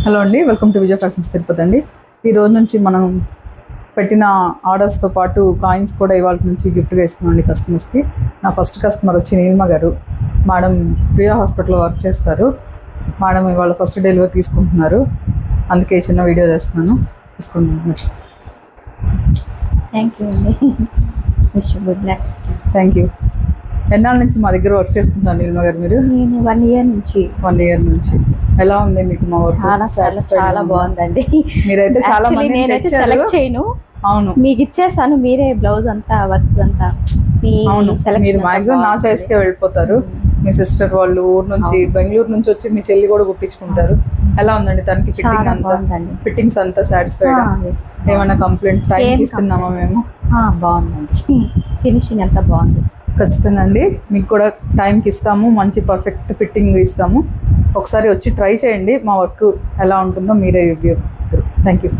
Hello అండి, welcome to Vijaya fashions Tirupati అండి. ఈ రోజు నుంచి మనం పెట్టిన ఆర్డర్స్తో పాటు కాయిన్స్ కూడా ఇవాళ నుంచి గిఫ్ట్గా ఇస్తున్నామండి కస్టమర్స్కి. నా ఫస్ట్ కస్టమర్ వచ్చి నీలిమ గారు. మేడం ప్రియా హాస్పిటల్లో వర్క్ చేస్తారు. మేడం ఇవాళ ఫస్ట్ డెలివరీ తీసుకుంటున్నారు, అందుకే చిన్న వీడియో చేస్తున్నాను. తీసుకుంటున్నాను. థ్యాంక్ యూ అండి. Wish good luck. Thank you. ఎన్నాళ్ళ నుంచి మా దగ్గర వర్క్ చేస్తున్నారు నీలిమ గారు మీరు? నేను 1 year నుంచి. 1 year నుంచి. ఎలా ఉంది మీకు మా వర్క్? చాలా బాగుందండి. మీరైతే చాలా మంది నేనైతే సెలెక్ట్ చేయను. అవును, మీకు ఇచ్చేసాను, మీరే బ్లౌజ్ అంతా వర్క్ అంతా అవును. మీరు మాక్సిమం నా చాయిస్కే వెళ్ళిపోతారు. మీ సిస్టర్ వాళ్ళు ఊరు నుంచి బెంగళూరు నుంచి వచ్చి మీ చెల్లి కూడా కుట్టించుకుంటారు. ఎలా ఉందండి తనకి ఫిట్టింగ్ అంతా? ఫిట్టింగ్స్ అంతా సాటిస్ఫైడ్? ఏమైనా కంప్లైంట్ టైం ఇస్తున్నామా మేము? బాగుందండి, ఫినిషింగ్ అంతా బాగుంది. ఖచ్చితంగా అండి, మీకు కూడా టైంకి ఇస్తాము, మంచి పర్ఫెక్ట్ ఫిట్టింగ్ ఇస్తాము. ఒకసారి వచ్చి ట్రై చేయండి, మా వర్క్ ఎలా ఉంటుందో మీరే రివ్యూ. Thank you.